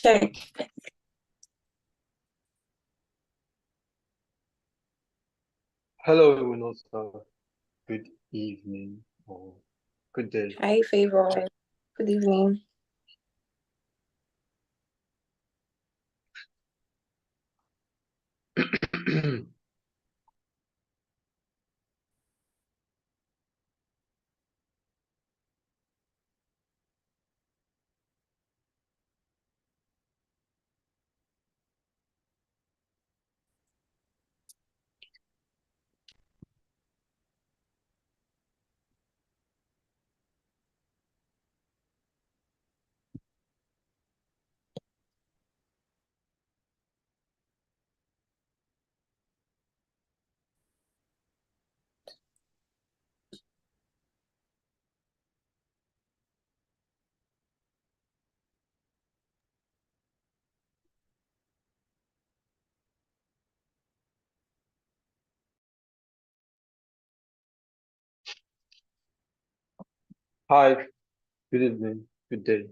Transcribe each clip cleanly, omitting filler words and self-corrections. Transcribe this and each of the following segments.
check. Hello, Iwinosa. Good evening or good day. Hi, Favor. Good evening. Hi, good evening, good day.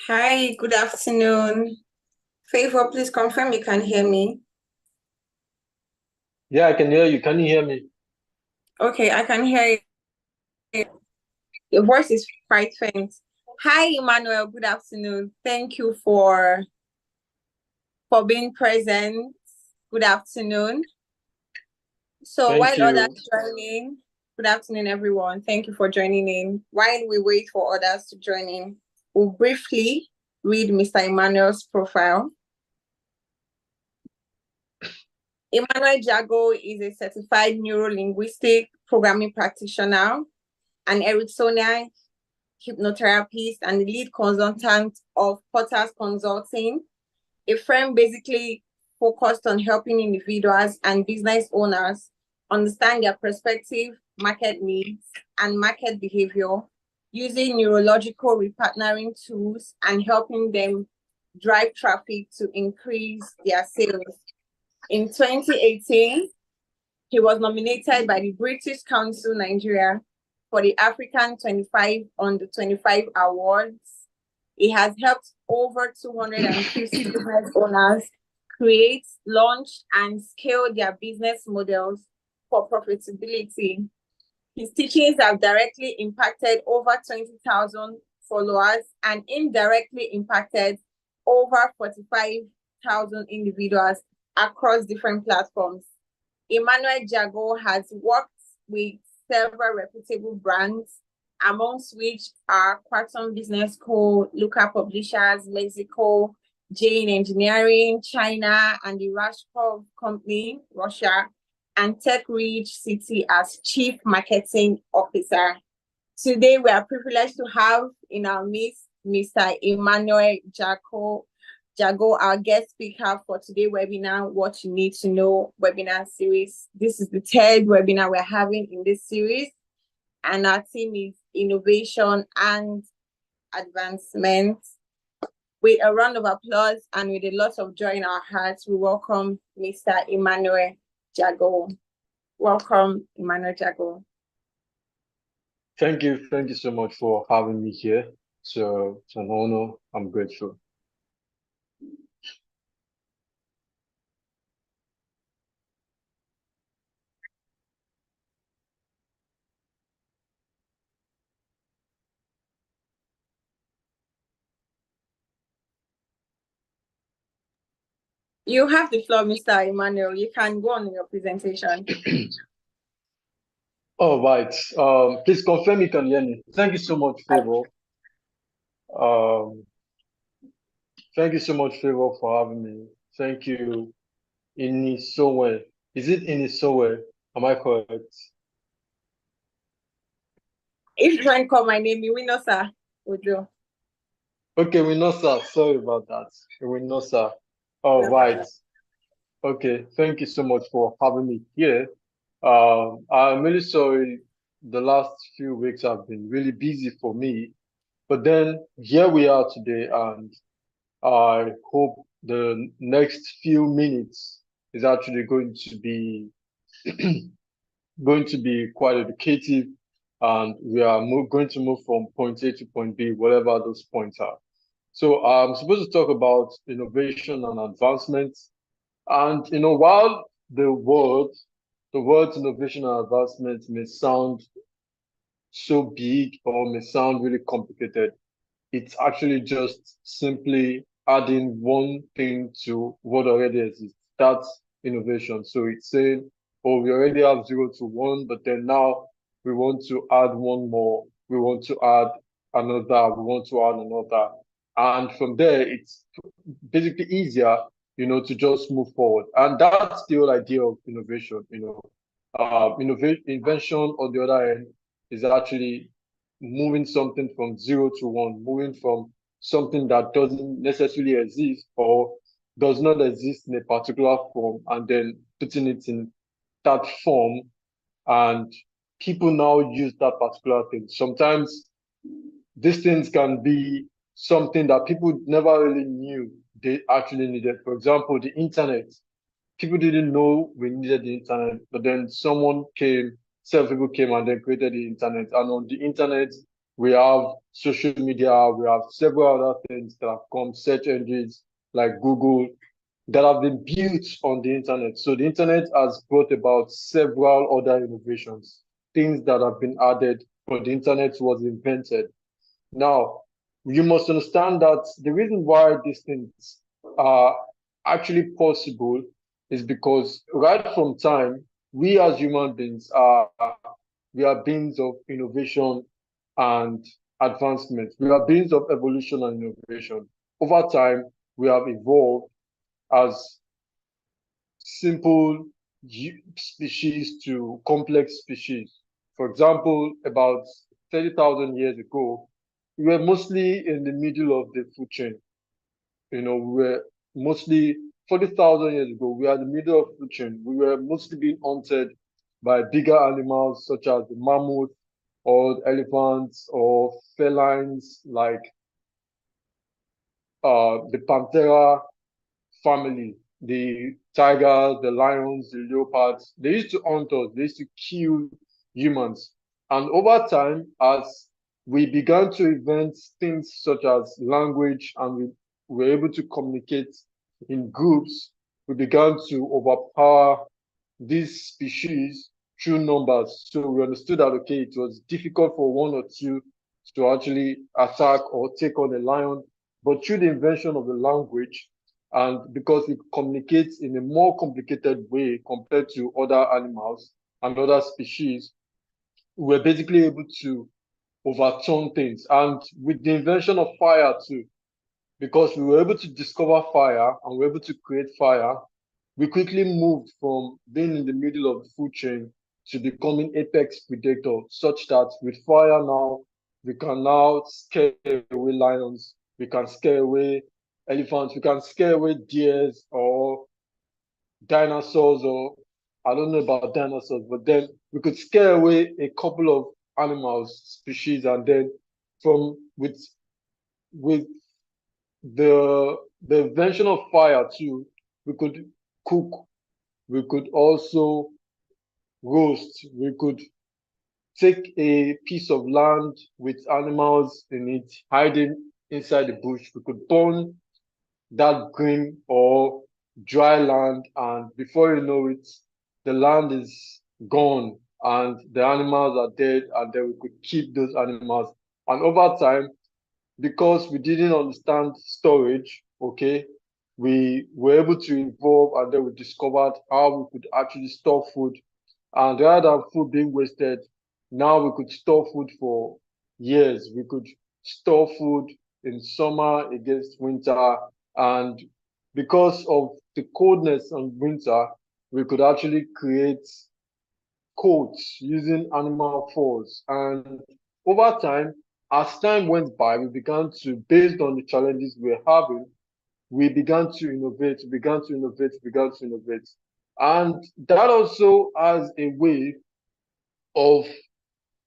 Hi, good afternoon. Favor, please confirm you can hear me. Yeah, I can hear you. Can you hear me? Okay, I can hear you. Your voice is quite faint. Hi, Emmanuel. Good afternoon. Thank you for being present. Good afternoon. So Thank while others you. joining, good afternoon, everyone. Thank you for joining in. While we wait for others to join in, we'll briefly read Mr. Emmanuel's profile. Emmanuel Jago is a certified neuro-linguistic programming practitioner, an Ericksonian hypnotherapist, and the lead consultant of Porter's Consulting, a firm basically focused on helping individuals and business owners understand their perspective, market needs, and market behavior using neurological repartnering tools and helping them drive traffic to increase their sales. In 2018, he was nominated by the British Council Nigeria for the African 25 Under 25 Awards. He has helped over 250 business owners create, launch, and scale their business models for profitability. His teachings have directly impacted over 20,000 followers and indirectly impacted over 45,000 individuals across different platforms. Emmanuel Jago has worked with several reputable brands, amongst which are Quantum Business Co., Luca Publishers, Mexico, Jane Engineering, China, and the Rashkov Company, Russia, and Tech Ridge City as Chief Marketing Officer. Today, we are privileged to have in our midst Mr. Emmanuel Jago, our guest speaker for today's webinar, What You Need to Know webinar series. This is the third webinar we're having in this series, and our theme is innovation and advancement. With a round of applause and with a lot of joy in our hearts, we welcome Mr. Emmanuel Jago. Welcome, Emmanuel Jago. Thank you so much for having me here. So it's an honor. I'm grateful. You have the floor, Mr. Emmanuel. You can go on your presentation. All right. Please confirm you can hear me. Thank you so much, Favor. Thank you so much, Favor, for having me. Thank you, Inisowe. Is it Inisowe? Am I correct? If you try and call my name, Iwinosa would do. Okay, Iwinosa. Sorry about that. Iwinosa. All No right. problem. Okay. Thank you so much for having me here. I'm really sorry. The last few weeks have been really busy for me, but then here we are today, and I hope the next few minutes is actually going to be going to be quite educative, and we are going to move from point A to point B, whatever those points are. So I'm supposed to talk about innovation and advancement. And while the words innovation and advancement may sound so big or may sound really complicated, it's actually just simply adding one thing to what already exists. That's innovation. So it's saying, oh, we already have 0 to 1, but then now we want to add one more. We want to add another. We want to add another. And from there, it's basically easier, to just move forward. And that's the whole idea of innovation. Invention, on the other hand, is actually moving something from 0 to 1, moving from something that doesn't necessarily exist or does not exist in a particular form, and then putting it in that form, and people now use that particular thing. Sometimes these things can be something that people never really knew they actually needed. For example, the internet. People didn't know we needed the internet, but then several people came and then created the internet. And on the internet, we have social media, we have several other things that have come, search engines like Google, that have been built on the internet. So the internet has brought about several other innovations, things that have been added when the internet was invented. Now, you must understand that the reason why these things are actually possible is because right from time, we as human beings we are beings of innovation and advancement. We are beings of evolution and innovation. Over time, we have evolved as simple species to complex species. For example, about 30,000 years ago, we were mostly in the middle of the food chain. We were mostly 40,000 years ago, we are in the middle of the food chain. We were mostly being hunted by bigger animals such as the mammoth or the elephants or felines like the Panthera family, the tigers, the lions, the leopards. They used to hunt us, they used to kill humans. And over time, as we began to invent things such as language, and we were able to communicate in groups, we began to overpower these species through numbers. So we understood that, okay, it was difficult for one or two to actually attack or take on a lion, but through the invention of the language, and because we communicate in a more complicated way compared to other animals and other species, we're basically able to overturn things. And with the invention of fire too, because we were able to discover fire and we were able to create fire, we quickly moved from being in the middle of the food chain to becoming apex predator, such that with fire now, we can now scare away lions, we can scare away elephants, we can scare away deers or dinosaurs, or I don't know about dinosaurs, but then we could scare away a couple of animals, species, and then from with the invention of fire too, we could cook, we could also roast, we could take a piece of land with animals in it hiding inside the bush, we could burn that green or dry land, and before you know it, the land is gone and the animals are dead, and then we could keep those animals. And over time, because we didn't understand storage, okay, we were able to evolve, and then we discovered how we could actually store food. And rather than food being wasted, now we could store food for years. We could store food in summer against winter. And because of the coldness of winter, we could actually create coats using animal furs. And over time, as time went by, we began to, based on the challenges we were having, we began to innovate, And that also has a way of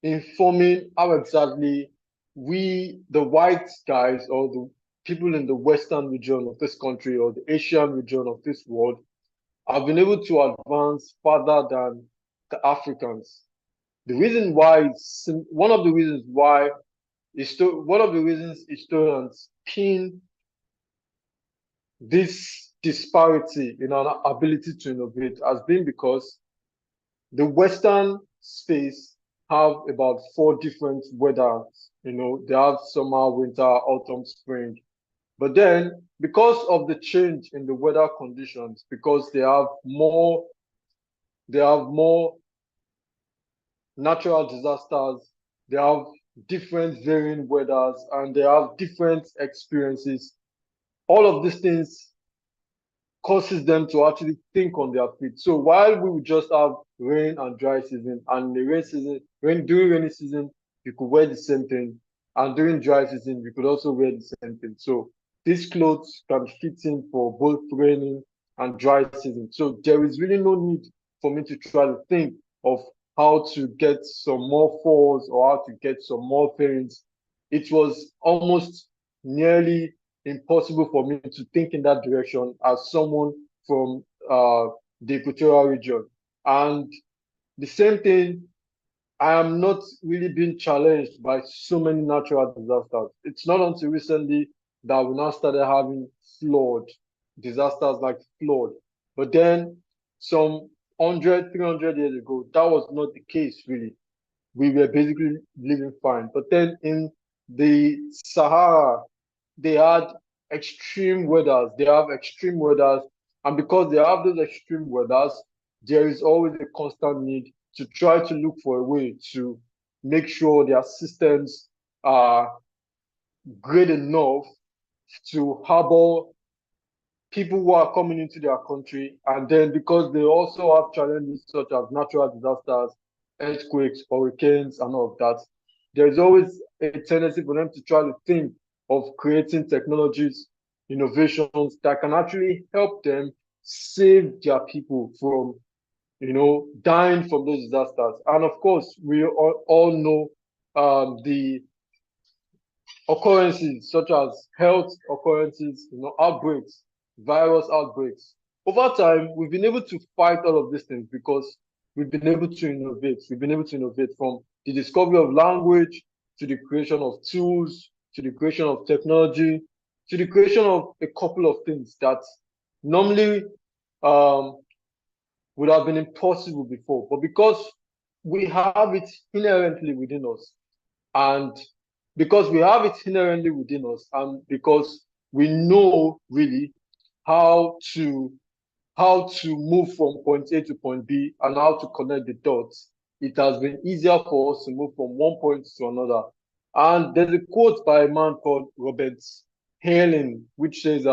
informing how exactly we, the white guys, or the people in the Western region of this country or the Asian region of this world, have been able to advance further than the Africans. The reason why, one of the reasons why, one of the reasons historians pin this disparity in our ability to innovate has been because the Western space have about 4 different weathers. They have summer, winter, autumn, spring. But then, because of the change in the weather conditions, because they have more natural disasters, they have different varying weathers, and they have different experiences. All of these things causes them to actually think on their feet. So while we would just have rain and dry season, and the during rainy season, you could wear the same thing, and during dry season, you could also wear the same thing. So these clothes can fit in for both rainy and dry season. So there is really no need for me to try to think of how to get some more falls or how to get some more pains. It was almost nearly impossible for me to think in that direction as someone from the equatorial region. And the same thing, I am not really being challenged by so many natural disasters. It's not until recently that we now started having disasters like flood. But then some 100, 300 years ago, that was not the case, really. We were basically living fine. But then in the Sahara, they had extreme weathers. They have extreme weathers. And because they have those extreme weathers, there is always a constant need to try to look for a way to make sure their systems are great enough to harbor people who are coming into their country. And then because they also have challenges such as natural disasters, earthquakes, hurricanes, and all of that, there is always a tendency for them to try to think of creating technologies, innovations that can actually help them save their people from, dying from those disasters. And of course, we all know the occurrences such as health occurrences, outbreaks, virus outbreaks. Over time, we've been able to fight all of these things because we've been able to innovate. We've been able to innovate from the discovery of language to the creation of tools, to the creation of technology, to the creation of a couple of things that normally would have been impossible before. But because we have it inherently within us, and because we have it inherently within us, and because we know really how to move from point A to point B and how to connect the dots, it has been easier for us to move from one point to another. And there's a quote by a man called Robert Hailing, which says,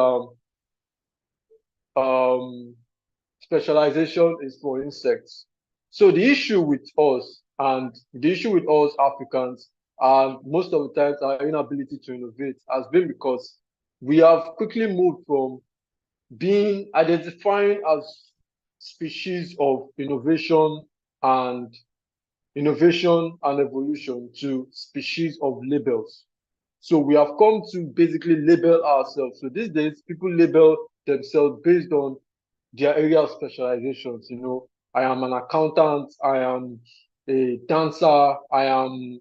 specialization is for insects. So the issue with us Africans, and most of the times our inability to innovate, has been because we have quickly moved from identifying as species of innovation and evolution to species of labels. So we have come to basically label ourselves. So these days, people label themselves based on their area of specializations. I am an accountant, I am a dancer, I am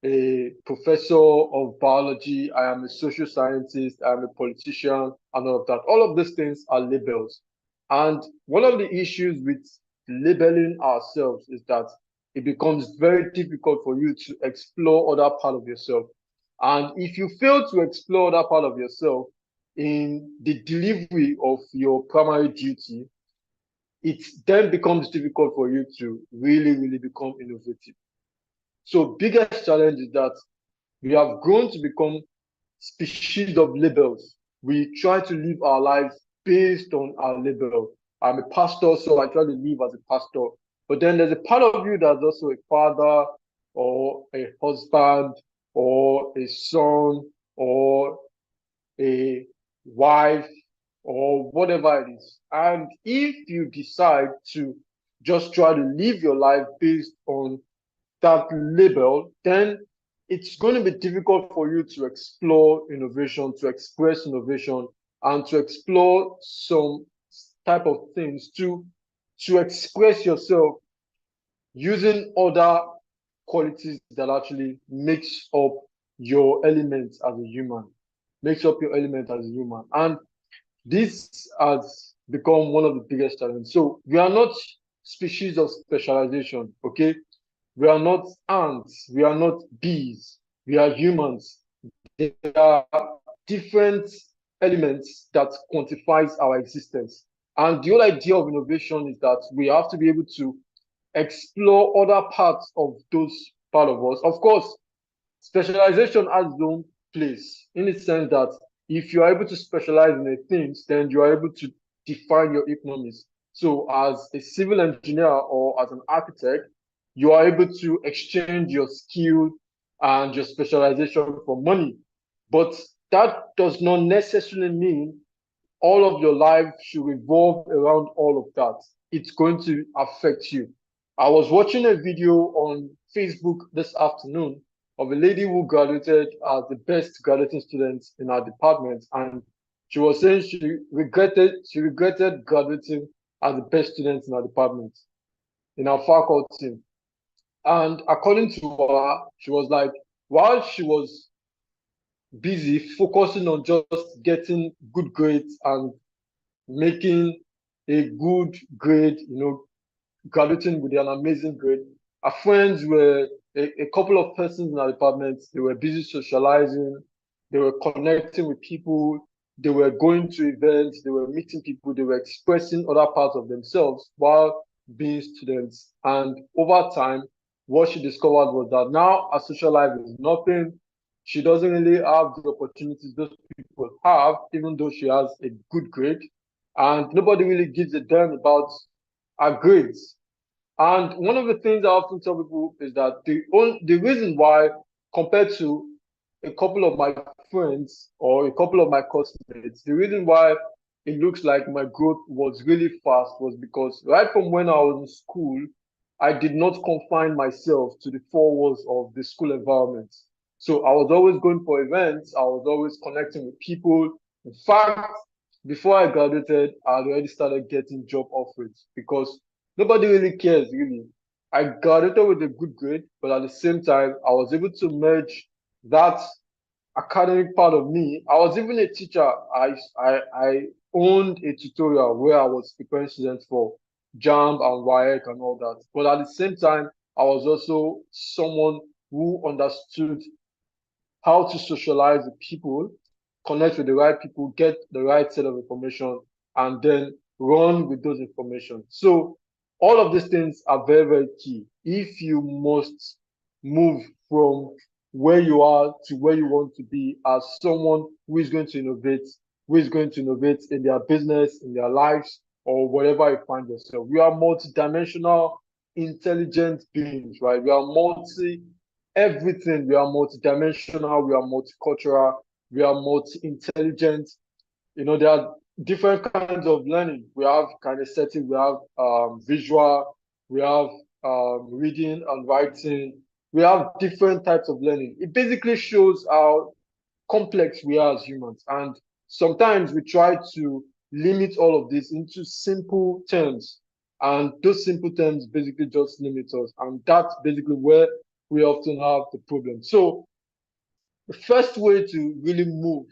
a professor of biology, I am a social scientist, I am a politician, and all of that. All of these things are labels. And one of the issues with labeling ourselves is that it becomes very difficult for you to explore other part of yourself. And if you fail to explore that part of yourself in the delivery of your primary duty, it then becomes difficult for you to really, really become innovative. So biggest challenge is that we have grown to become species of labels. We try to live our lives based on our label. I'm a pastor, so I try to live as a pastor. But then there's a part of you that's also a father or a husband or a son or a wife whatever it is. And if you decide to just try to live your life based on that label, then it's going to be difficult for you to explore innovation, to express innovation, and to explore some type of things to express yourself using other qualities that actually makes up your element as a human, makes up your element as a human. And this has become one of the biggest challenges. So we are not species of specialization, okay? We are not ants, we are not bees, we are humans. There are different elements that quantifies our existence. And the whole idea of innovation is that we have to be able to explore other parts of those part of us. Of course, specialization has its own place in the sense that if you are able to specialize in a thing, then you are able to define your economies. So as a civil engineer or as an architect, you are able to exchange your skill and your specialization for money. But that does not necessarily mean all of your life should revolve around all of that. It's going to affect you. I was watching a video on Facebook this afternoon of a lady who graduated as the best graduating student in her department, and she was saying she regretted graduating as the best student in her department, in her faculty. And according to her, she was like, while she was busy focusing on just getting good grades and making a good grade, graduating with an amazing grade. Our friends were a couple of persons in our department. They were busy socializing. They were connecting with people. They were going to events. They were meeting people. They were expressing other parts of themselves while being students. And over time, what she discovered was that now her social life is nothing. She doesn't really have the opportunities those people have, even though she has a good grade. And nobody really gives a damn about her grades. And one of the things I often tell people is that the reason why, compared to a couple of my friends or a couple of my classmates, the reason why it looks like my growth was really fast was because right from when I was in school, I did not confine myself to the four walls of the school environment. So I was always going for events, I was always connecting with people. In fact, before I graduated, I had already started getting job offers because nobody really cares, really. I graduated with a good grade, but at the same time, I was able to merge that academic part of me. I was even a teacher. I owned a tutorial where I was preparing students for JAMB and WYEC and all that. But at the same time, I was also someone who understood how to socialize with people, connect with the right people, get the right set of information, and then run with those information. So all of these things are very, very key. If you must move from where you are to where you want to be as someone who is going to innovate, who is going to innovate in their business, in their lives, or wherever you find yourself. We are multidimensional, intelligent beings, right? We are multi everything. We are multidimensional, we are multicultural, we are multi-intelligent. There are different kinds of learning. We have kinesthetic, we have visual, we have reading and writing. We have different types of learning. It basically shows how complex we are as humans. And sometimes we try to limit all of this into simple terms. And those simple terms basically just limit us. And that's basically where we often have the problem. So the first way to really move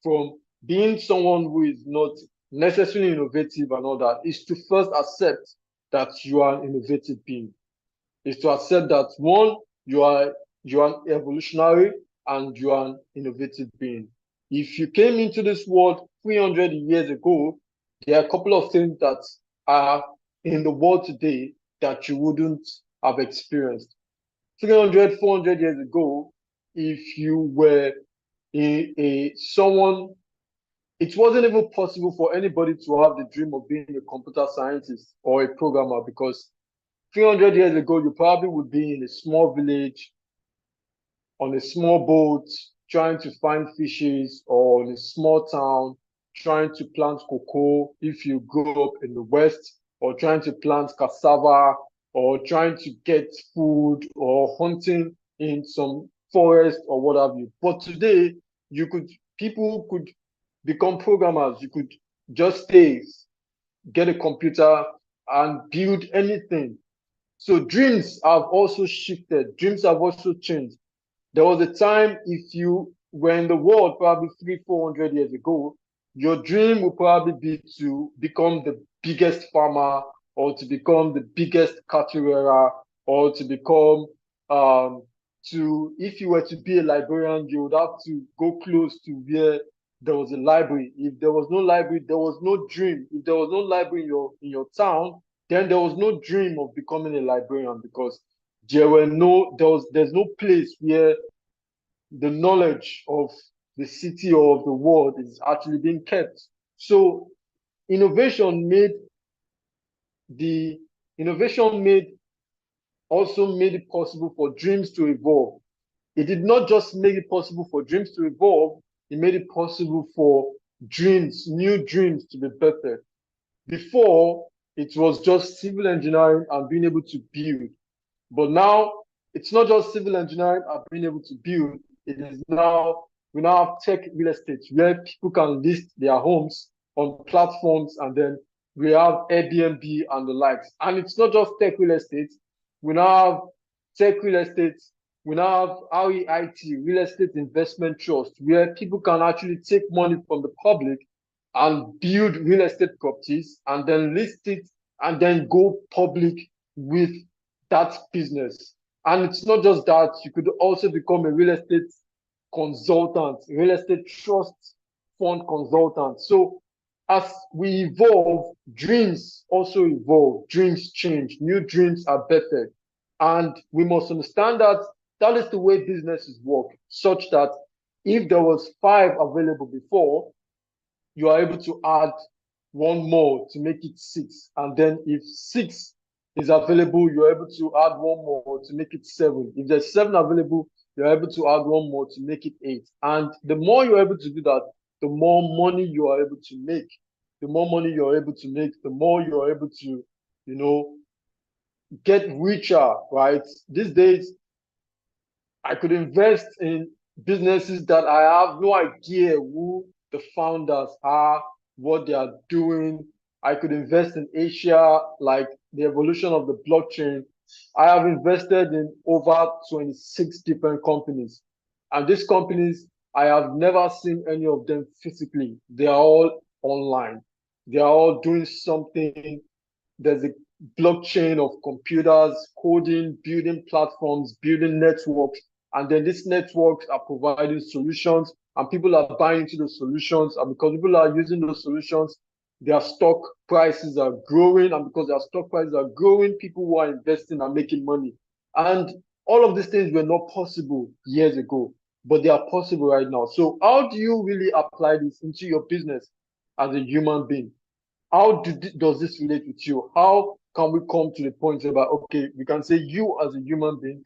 from being someone who is not necessarily innovative and all that is to first accept that you are an innovative being. Is to accept that one, you are an evolutionary and you are an innovative being. If you came into this world 300 years ago, there are a couple of things that are in the world today that you wouldn't have experienced. 300, 400 years ago, if you were someone, it wasn't even possible for anybody to have the dream of being a computer scientist or a programmer because 300 years ago, you probably would be in a small village on a small boat trying to find fishes or in a small town trying to plant cocoa if you grow up in the West, or trying to plant cassava, or trying to get food, or hunting in some forest or what have you. But today, people could become programmers. You could just stay, get a computer, and build anything. So dreams have also shifted. Dreams have also changed. There was a time, if you were in the world probably 300-400 years ago, your dream would probably be to become the biggest farmer, or to become the biggest cattle rearer, or to become if you were to be a librarian, you would have to go close to where there was a library. If there was no library, there was no dream. If there was no library in your town, then there was no dream of becoming a librarian, because there's no place where the knowledge of the city or of the world is actually being kept. So innovation made the innovation made it possible for dreams to evolve. It did not just make it possible for dreams to evolve, it made it possible for new dreams to be birthed. Before, it was just civil engineering and being able to build. But now, it's not just civil engineering and being able to build. We now have tech real estate where people can list their homes on platforms, and then we have Airbnb and the likes. And it's not just tech real estate. We now have tech real estate. We now have REIT, Real Estate Investment Trust, where people can actually take money from the public and build real estate properties and then list it and then go public with that business. And it's not just that, you could also become a real estate consultant, real estate trust fund consultant. So as we evolve, dreams also evolve, dreams change, new dreams are better. And we must understand that that is the way businesses work, such that if there was 5 available before, you are able to add one more to make it 6. And then if 6 is available, you're able to add one more to make it 7. If there's 7 available, you're able to add one more to make it 8. And the more you're able to do that, the more money you are able to make. The more money you're able to make, the more you're able to, get richer, right? These days, I could invest in businesses that I have no idea who the founders are, what they are doing. I could invest in Asia, like the evolution of the blockchain. I have invested in over 26 different companies. And these companies, I have never seen any of them physically. They are all online. They are all doing something. There's a blockchain of computers, coding, building platforms, building networks. And then these networks are providing solutions, and people are buying into the solutions. And because people are using those solutions, their stock prices are growing. And because their stock prices are growing, people who are investing are making money. And all of these things were not possible years ago, but they are possible right now. So how do you really apply this into your business as a human being? How does this relate with you? How can we come to the point about, okay, we can say you as a human being,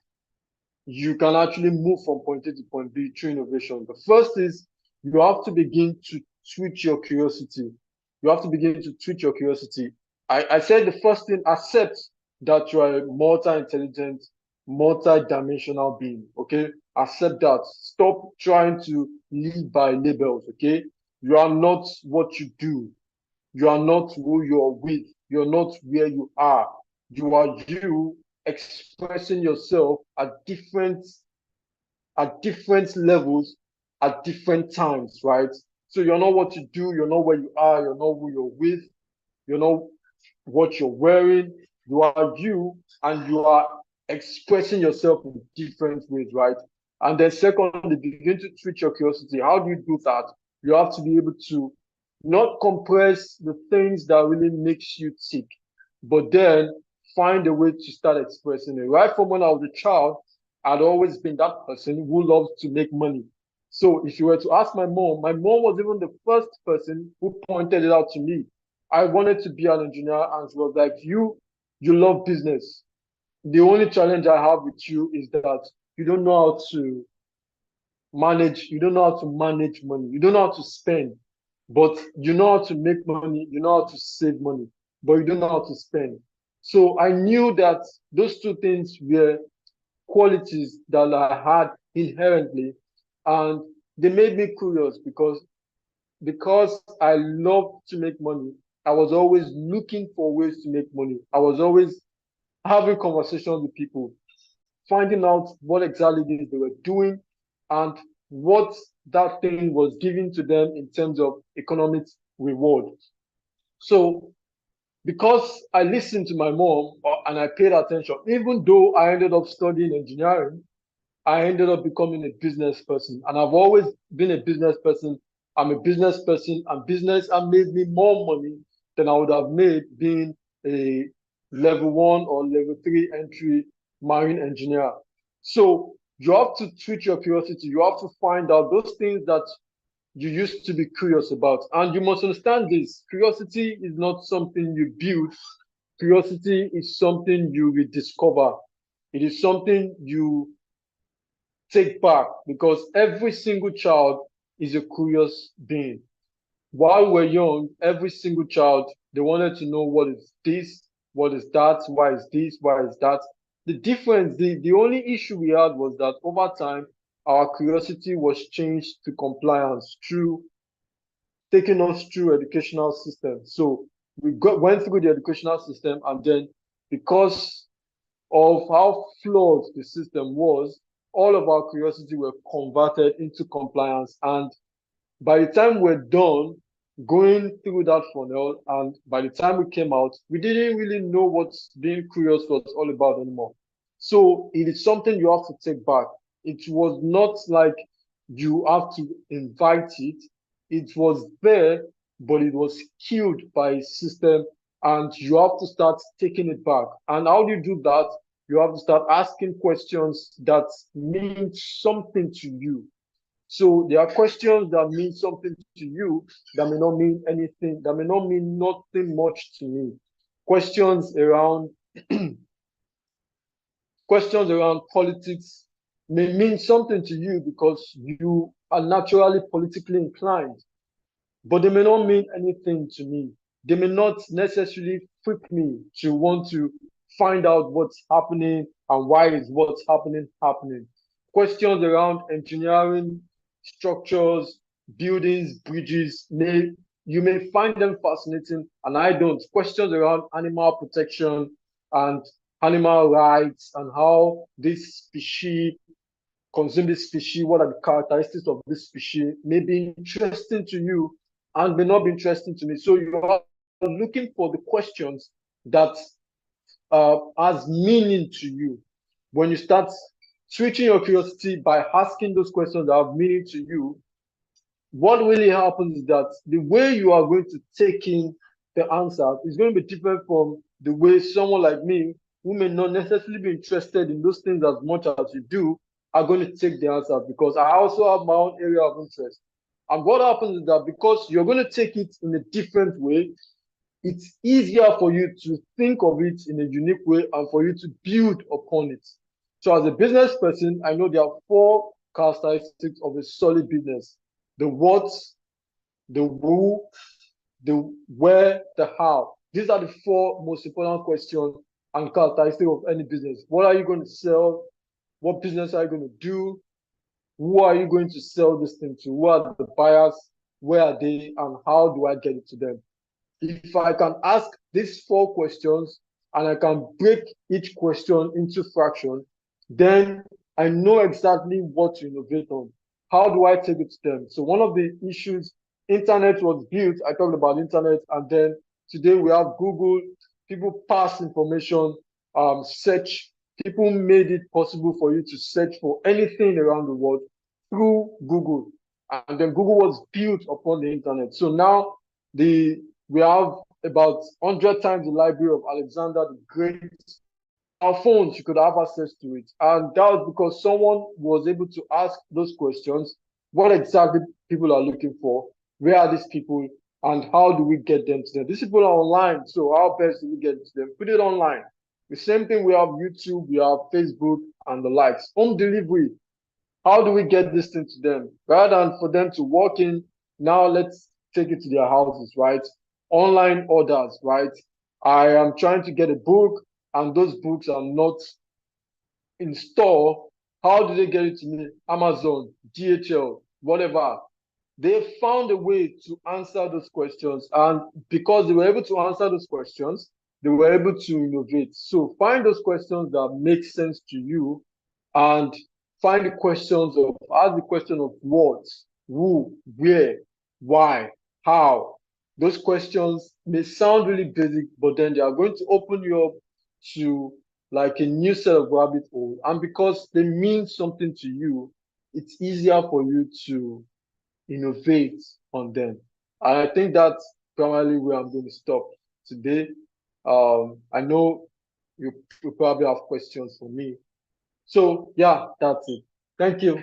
you can actually move from point A to point B through innovation. The first is you have to begin to switch your curiosity. You have to begin to switch your curiosity. I said the first thing, accept that you are a multi-intelligent, multi-dimensional being, okay? Accept that. Stop trying to live by labels, okay? You are not what you do. You are not who you're with. You're not where you are. You are you expressing yourself at different levels at different times, right? So you're not what you do, you're not where you are, you're not who you're with, you're not what you're wearing. You are you, and you are expressing yourself in different ways, right? And then secondly, begin to treat your curiosity. How do you do that? You have to be able to not compress the things that really makes you tick, but then find a way to start expressing it. Right from when I was a child, I'd always been that person who loves to make money. So if you were to ask my mom was even the first person who pointed it out to me. I wanted to be an engineer, and she was like, you love business. The only challenge I have with you is that you don't know how to manage money. You don't know how to spend. but you know how to make money, you know how to save money, but you don't know how to spend. So I knew that those two things were qualities that I had inherently, and they made me curious because I love to make money. I was always looking for ways to make money. I was always having conversations with people, finding out what exactly it is they were doing and what that thing was giving to them in terms of economic reward. So because I listened to my mom and I paid attention, even though I ended up studying engineering, I ended up becoming a business person. And I've always been a business person. I'm a business person, and business has made me more money than I would have made being a level 1 or level 3 entry marine engineer. So you have to treat your curiosity. You have to find out those things that you used to be curious about. And you must understand this. Curiosity is not something you build. Curiosity is something you rediscover. It is something you take back, because every single child is a curious being. While we're young, every single child, they wanted to know what is this, what is that, why is this, why is that. The only issue we had was that over time, our curiosity was changed to compliance through taking us through educational system. So went through the educational system, and then because of how flawed the system was, all of our curiosity were converted into compliance. And by the time we're done going through that funnel, and by the time we came out, we didn't really know what being curious was all about anymore. So it is something you have to take back. It was not like you have to invite it. It was there, but it was killed by a system, and you have to start taking it back. And how do you do that? You have to start asking questions that mean something to you. So there are questions that mean something to you that may not mean anything, that may not mean nothing much to me. Questions around questions around politics may mean something to you because you are naturally politically inclined, but they may not mean anything to me. They may not necessarily freak me to want to find out what's happening and why is what's happening. Questions around engineering, structures, buildings, bridges, you may find them fascinating, and I don't. Questions around animal protection and animal rights and how this species consume this species, what are the characteristics of this species, may be interesting to you and may not be interesting to me. So you are looking for the questions that has meaning to you. When you start switching your curiosity by asking those questions that have meaning to you, what really happens is that the way you are going to take in the answer is going to be different from the way someone like me, who may not necessarily be interested in those things as much as you do, are going to take the answer, because I also have my own area of interest. And what happens is that because you're going to take it in a different way, it's easier for you to think of it in a unique way and for you to build upon it. So as a business person, I know there are 4 characteristics of a solid business: the what, the who, the where, the how. These are the 4 most important questions and characteristics of any business. What are you going to sell? What business are you going to do? Who are you going to sell this thing to? Who are the buyers? Where are they? And how do I get it to them? If I can ask these 4 questions and I can break each question into fraction, then I know exactly what to innovate on. How do I take it to them? So one of the issues, internet was built, I talked about internet, and then today we have Google. People pass information, search. People made it possible for you to search for anything around the world through Google. And then Google was built upon the internet. So now we have about 100 times the library of Alexander the Great. Our phones, you could have access to it. And that was because someone was able to ask those questions. What exactly people are looking for? Where are these people? And how do we get them to them? These people are online. So how best do we get to them? Put it online. The same thing, we have YouTube, we have Facebook and the likes. Home delivery. How do we get this thing to them? Rather than for them to walk in, now let's take it to their houses, right? Online orders, right? I am trying to get a book and those books are not in store. How do they get it to me? Amazon, DHL, whatever. They found a way to answer those questions. And because they were able to answer those questions, they were able to innovate. So find those questions that make sense to you and find the questions of, ask the question of what, who, where, why, how. Those questions may sound really basic, but then they are going to open you up to like a new set of rabbit hole. And because they mean something to you, it's easier for you to innovate on them. And I think that's primarily where I'm going to stop today. I know you probably have questions for me. So yeah, that's it. Thank you.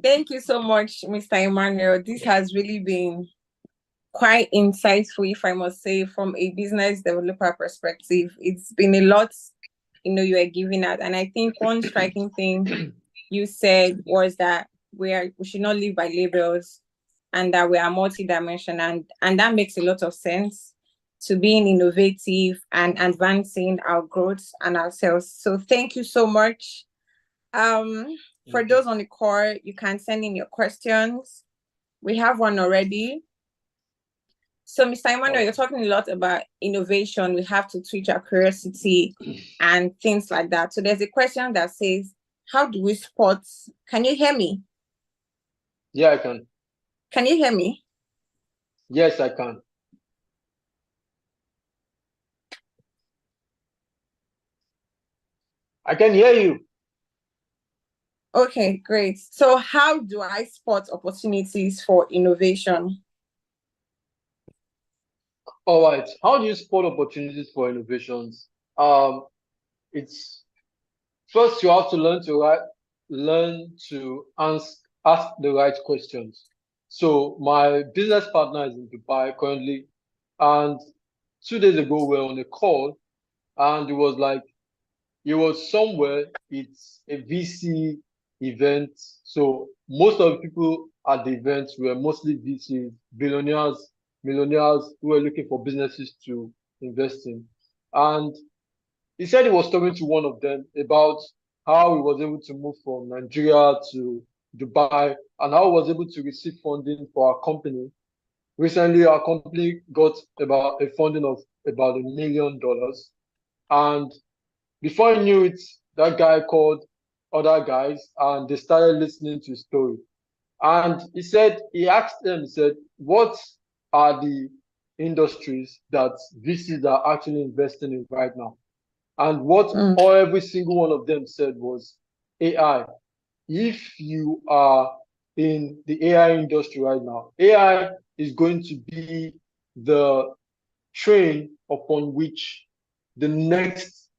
Thank you so much, Mr. Emmanuel. This has really been quite insightful, if I must say, from a business developer perspective. It's been a lot, you are giving out. And I think one striking thing you said was that we should not live by labels and that we are multidimensional. And that makes a lot of sense to being innovative and advancing our growth and ourselves. So thank you so much. For those on the call, you can send in your questions. We have one already. So, Mr. Emmanuel, you're talking a lot about innovation. We have to teach our curiosity and things like that. So there's a question that says, how do we spot? Can you hear me? Yeah, I can. Can you hear me? Yes, I can. I can hear you. Okay, great. So how do I spot opportunities for innovation? All right. How do you spot opportunities for innovations? It's first you have to learn to ask the right questions. So my business partner is in Dubai currently, and 2 days ago we were on a call, and it was somewhere. It's a VC event, so most of the people at the event were mostly VCs, billionaires, millionaires who were looking for businesses to invest in, and he said he was talking to one of them about how he was able to move from Nigeria to Dubai and how he was able to receive funding for our company. Recently, our company got about a funding of about $1 million. And before I knew it, that guy called other guys and they started listening to his story. And he asked them, he said, what are the industries that VCs are actually investing in right now? And what every single one of them said was AI. If you are in the AI industry right now, AI is going to be the train upon which the next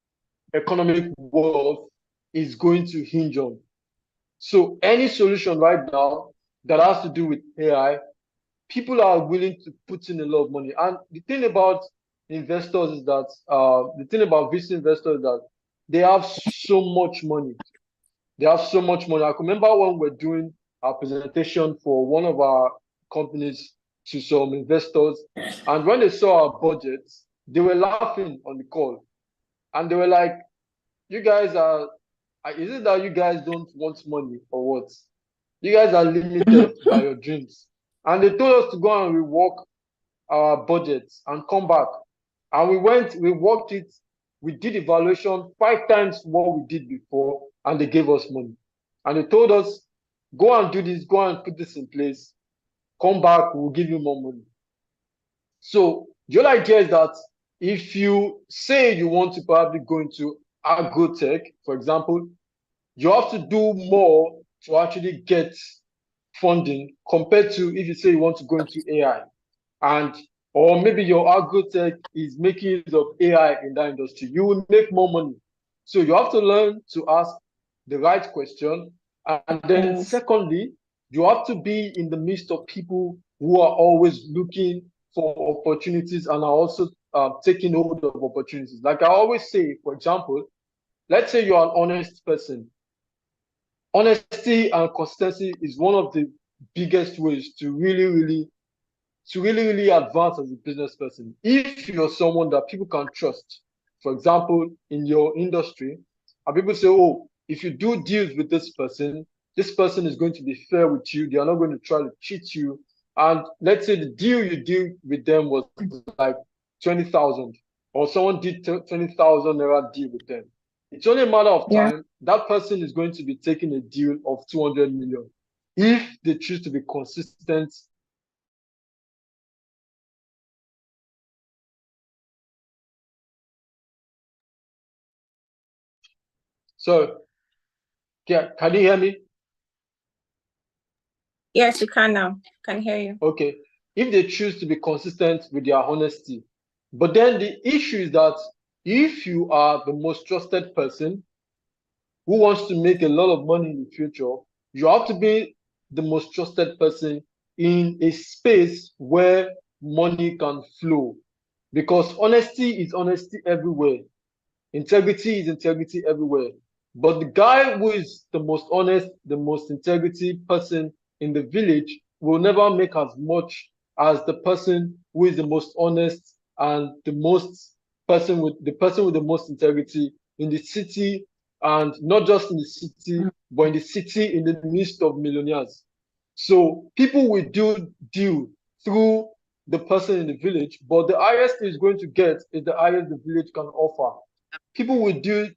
economic world is going to hinge on. So any solution right now that has to do with AI, people are willing to put in a lot of money. And the thing about investors is that the thing about VC investors is that they have so much money. They have so much money. I can remember when we were doing our presentation for one of our companies to some investors, and when they saw our budgets, they were laughing on the call, and they were like, "You guys are. Is it that you guys don't want money or what? You guys are limited by your dreams." And they told us to go and rework our budgets and come back. And we worked it, we did evaluation 5 times what we did before, and they gave us money. And they told us, go and do this, go and put this in place, come back, we'll give you more money. So the whole idea is that if you say you want to probably go into agro-tech, for example, you have to do more to actually get funding compared to if you say you want to go into AI. And or maybe your agro-tech is making use of AI in that industry, you will make more money. So you have to learn to ask the right question. And then secondly, you have to be in the midst of people who are always looking for opportunities and are also taking hold of opportunities. Like I always say, for example, let's say you're an honest person. honesty and consistency is one of the biggest ways to really advance as a business person. If you're someone that people can trust, for example, in your industry, and people say, oh, if you do deals with this person is going to be fair with you. They are not going to try to cheat you. And let's say the deal you did with them was like 20,000, or someone did 20,000 naira deal with them. It's only a matter of time. That person is going to be taking a deal of 200 million if they choose to be consistent. So, yeah, can you hear me? Yes, you can now. Can hear you. Okay. If they choose to be consistent with their honesty. But then the issue is that if you are the most trusted person who wants to make a lot of money in the future, you have to be the most trusted person in a space where money can flow. Because honesty is honesty everywhere. Integrity is integrity everywhere. But the guy who is the most honest, the most integrity person in the village will never make as much as the person who is the most honest and the person with the most integrity in the city, and not just in the city, but in the city in the midst of millionaires. So people will do deal through the person in the village, but the highest is going to get is the highest the village can offer. People will do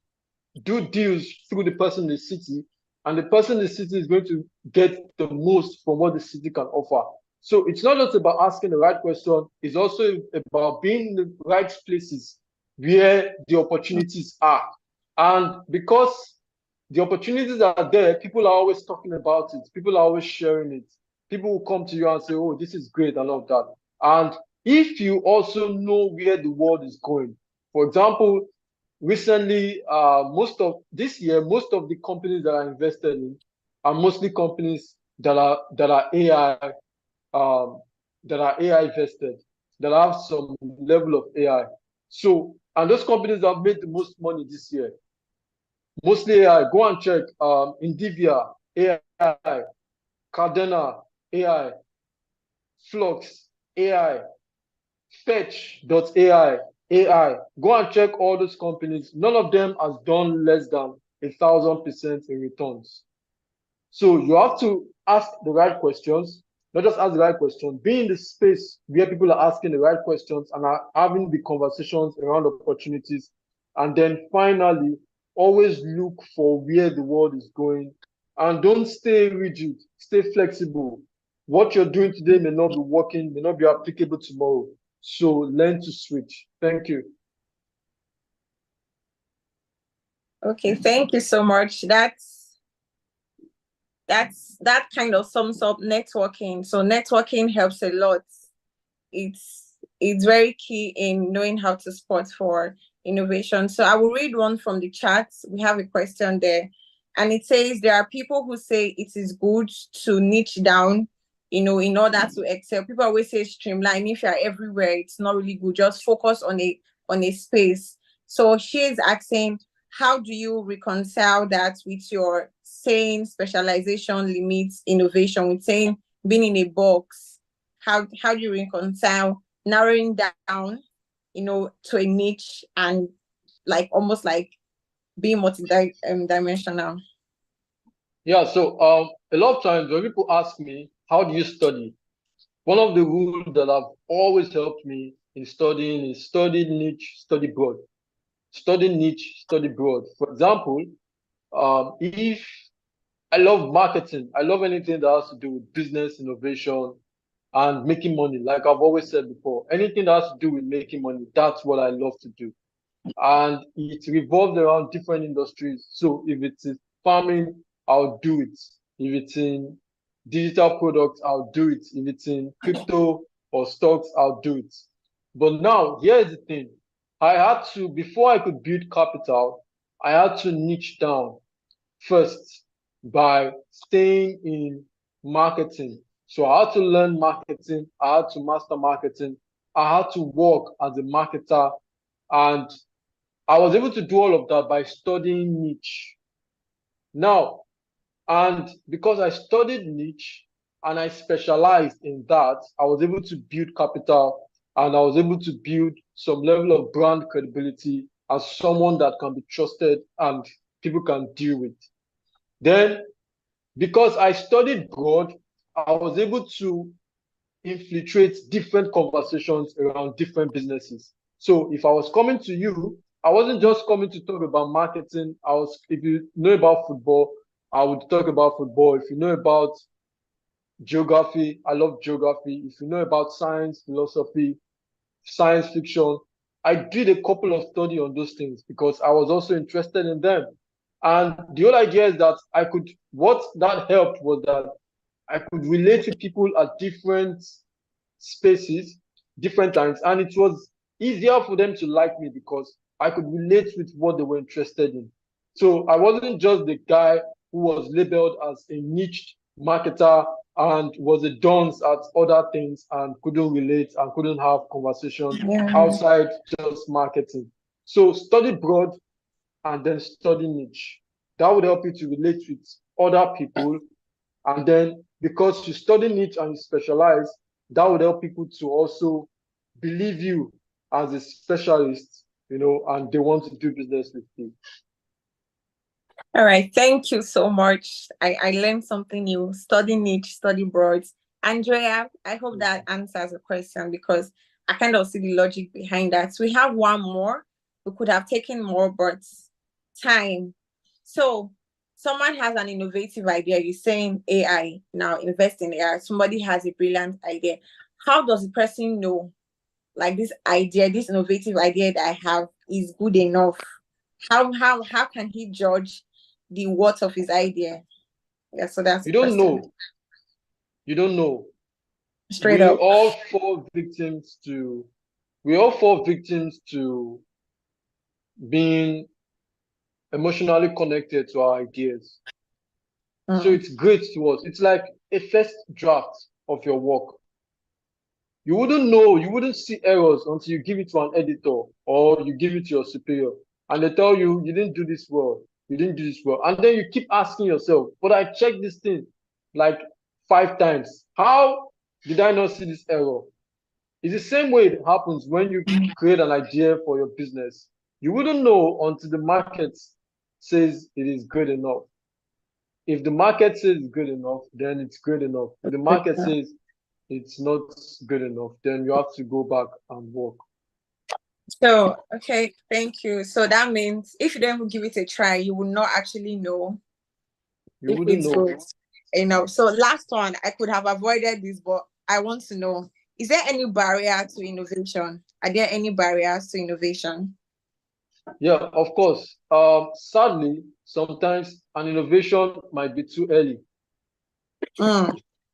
deals through the person in the city, and the person in the city is going to get the most from what the city can offer. So it's not just about asking the right question, it's also about being in the right places where the opportunities are. And because the opportunities are there, people are always talking about it, people are always sharing it. People will come to you and say, oh, this is great, I love that. And if you also know where the world is going, for example, recently, most of this year, most of the companies that I invested in are mostly companies that are AI, that are AI vested, that have some level of AI. So, and those companies have made the most money this year, mostly AI. Go and check Indivia, AI, Cardena, AI, Flux, AI, Fetch.ai, AI. Go and check all those companies. None of them has done less than 1,000% in returns. So you have to ask the right questions, not just ask the right questions, be in the space where people are asking the right questions and are having the conversations around opportunities. And then finally, always look for where the world is going, and don't stay rigid, stay flexible. What you're doing today may not be working, may not be applicable tomorrow. So learn to switch. Thank you. Okay, thank you so much. That kind of sums up networking. So networking helps a lot. It's very key in knowing how to spot for innovation. So I will read one from the chat. We have a question there, and it says there are people who say it is good to niche down, in order to excel. People always say streamline. If you're everywhere, it's not really good. Just focus on a space. So she's asking, how do you reconcile that with your saying specialization limits innovation, with saying being in a box? How do you reconcile narrowing down, to a niche and almost like being multi-dimensional? Yeah, so a lot of times when people ask me, how do you study? One of the rules that have always helped me in studying is study niche, study broad. Study niche, study broad. For example, if I love marketing, I love anything that has to do with business, innovation, and making money. Like I've always said before, anything that has to do with making money, that's what I love to do. And it revolves around different industries. So if it's in farming, I'll do it. If it's in digital products, I'll do it. If it's in crypto or stocks, I'll do it. But now, here's the thing. I had to, before I could build capital, I had to niche down first by staying in marketing. So I had to learn marketing. I had to master marketing. I had to work as a marketer, and I was able to do all of that by studying niche. Now, And because I studied niche and I specialized in that, I was able to build capital and I was able to build some level of brand credibility as someone that can be trusted and people can deal with. Then, because I studied broad, I was able to infiltrate different conversations around different businesses. So if I was coming to you, I wasn't just coming to talk about marketing. If you know about football, I would talk about football. If you know about geography, I love geography. If you know about science, philosophy, science fiction, I did a couple of study on those things because I was also interested in them. And the whole idea is that what that helped was that I could relate to people at different spaces, different times, and it was easier for them to like me because I could relate with what they were interested in. So I wasn't just the guy who was labeled as a niche marketer and was a dunce at other things and couldn't relate and couldn't have conversation Yeah. outside just marketing. So study broad and then study niche. That would help you to relate with other people. And then because you study niche and you specialize, that would help people to also believe you as a specialist, and they want to do business with you. All right. Thank you so much. I learned something new. Study niche, study broad. Andrea, I hope that answers the question because I kind of see the logic behind that. We have one more. We could have taken more, but time. So someone has an innovative idea. You're saying AI, now invest in AI. Somebody has a brilliant idea. How does the person know, like, this idea, this innovative idea that I have is good enough? How can he judge the worth of his idea? Yeah, so that's You the don't question. know. You don't know. Straight We up. all fall victims to being emotionally connected to our ideas. So it's great to us. It's like a first draft of your work. You wouldn't know, you wouldn't see errors until you give it to an editor or you give it to your superior and they tell you, you didn't do this well, you didn't do this well. And then you keep asking yourself, but I checked this thing like 5 times. How did I not see this error? It's the same way it happens when you create an idea for your business. You wouldn't know until the market says it is good enough. If the market says it's good enough, then it's good enough. If the market says it's not good enough, then you have to go back and work. So, okay, thank you. So that means if you don't even give it a try, you will not actually know You if wouldn't it's know. good enough. So last one, I could have avoided this, but I want to know, is there any barrier to innovation? Are there any barriers to innovation? Yeah, of course. Sadly, sometimes an innovation might be too early.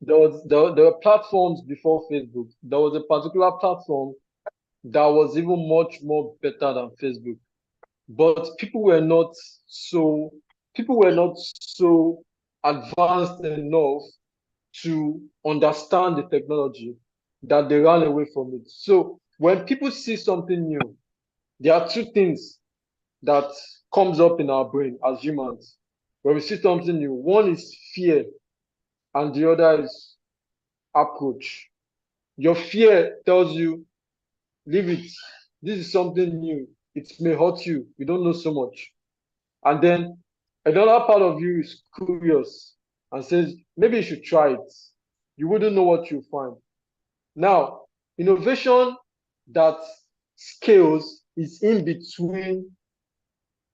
There were platforms before Facebook. There was a particular platform that was even much more better than Facebook. But people were not so advanced enough to understand the technology that they ran away from it. So when people see something new, there are two things that comes up in our brain as humans. When we see something new, one is fear and the other is approach. Your fear tells you, leave it. This is something new. It may hurt you. You don't know so much. And then another part of you is curious and says, maybe you should try it. You wouldn't know what you find. Now, innovation that scales is in between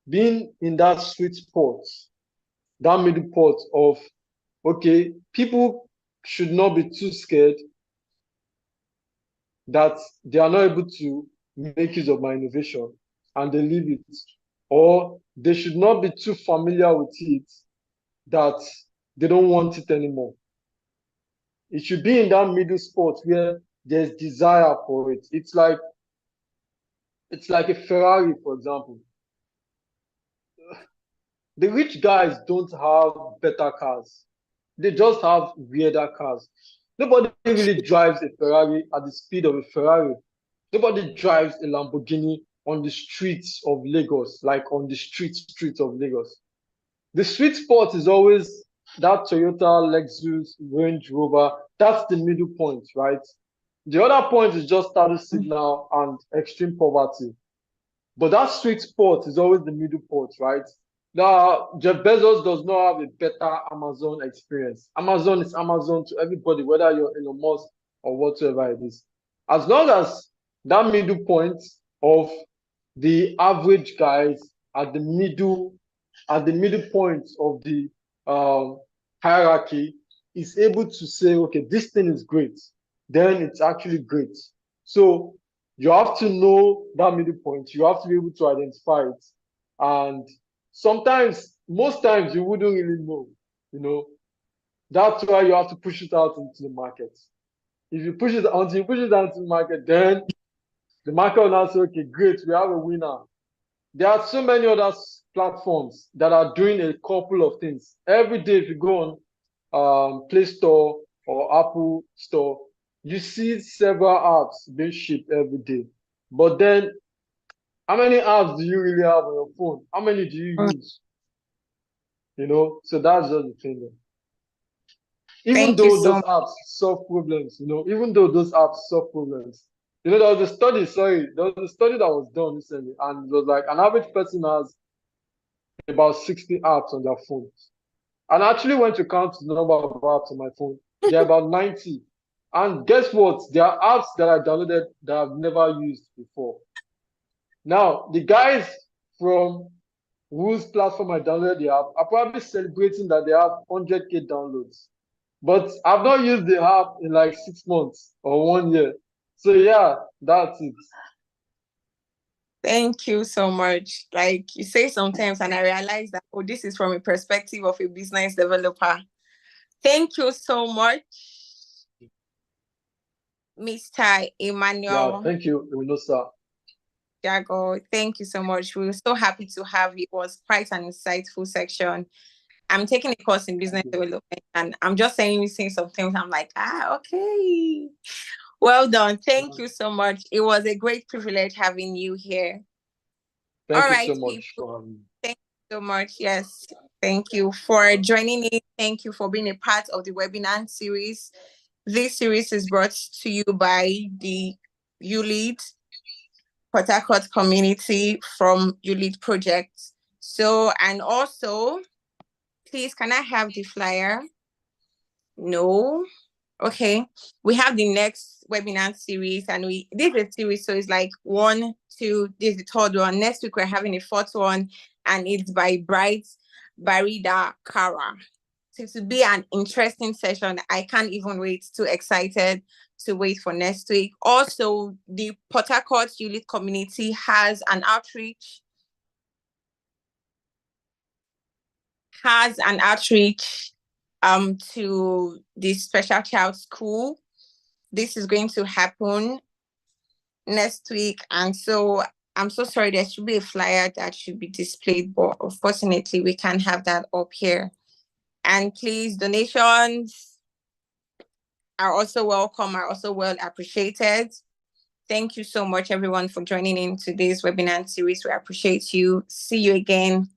being in that sweet spot, that middle pot of, okay, people should not be too scared that they are not able to make use of my innovation and they leave it. Or they should not be too familiar with it that they don't want it anymore. It should be in that middle spot where there's desire for it. It's like a Ferrari, for example. The rich guys don't have better cars. They just have weirder cars. Nobody really drives a Ferrari at the speed of a Ferrari. Nobody drives a Lamborghini on the streets of Lagos, like on the streets of Lagos. The sweet spot is always that Toyota, Lexus, Range Rover, that's the middle point, right? The other point is just status signal and extreme poverty. But that sweet spot is always the middle point, right? Now, Jeff Bezos does not have a better Amazon experience. Amazon is Amazon to everybody, whether you're Elon Musk or whatever it is. As long as that middle point of the average guys at the middle point of the hierarchy is able to say, okay, this thing is great, then it's actually great. So you have to know that middle point. You have to be able to identify it. And sometimes, most times, you wouldn't really know, you know. That's why you have to push it out into the market. If you push it until you push it out into the market, then the market will now say, okay, great, we have a winner. There are so many other platforms that are doing a couple of things. Every day, if you go on Play Store or Apple Store, you see several apps being shipped every day. But then, how many apps do you really have on your phone? How many do you use? You know, so that's just the thing. Even Thank you though so those much. apps solve problems, even though those apps solve problems, there was a study, there was a study that was done recently, and it was like an average person has about 60 apps on their phones. And I actually went to count the number of apps on my phone. There are about 90. And guess what? There are apps that I downloaded that I've never used before. Now, the guys from whose platform I downloaded the app are probably celebrating that they have 100K downloads. But I've not used the app in like 6 months or 1 year. So yeah, that's it. Thank you so much. Like you say sometimes, and I realize that, oh, this is from a perspective of a business developer. Thank you so much, Mr. Yeah, Emmanuel. thank you, Iwinosa. Jago, thank you so much. We were so happy to have you. It was quite an insightful section. I'm taking a course in business development, and I'm just saying some things. I'm like, okay. Well done. Thank you so much. It was a great privilege having you here. Thank All you right, so much people. for having me. Thank you so much. Yes. Thank you for joining in. Thank you for being a part of the webinar series. This series is brought to you by the YouLead Port Harcourt community from YouLead Project. So, and also, please, can I have the flyer? No. Okay. We have the next webinar series, and we did a series. So it's like 1, 2, this is the third one. Next week, we're having a fourth one, and it's by Bright Barida Kara. So to be an interesting session, I can't even wait. Too excited to wait for next week. Also, the Port Harcourt YouLead community has an outreach to the special child school. This is going to happen next week, and so I'm so sorry, there should be a flyer that should be displayed, but unfortunately we can't have that up here. And please, donations are also welcome, are also well appreciated. Thank you so much, everyone, for joining in today's webinar series. We appreciate you. See you again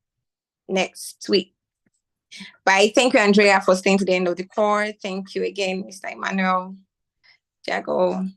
next week. Bye. Thank you, Andrea, for staying to the end of the call. Thank you again, Mr. Emmanuel. Jago.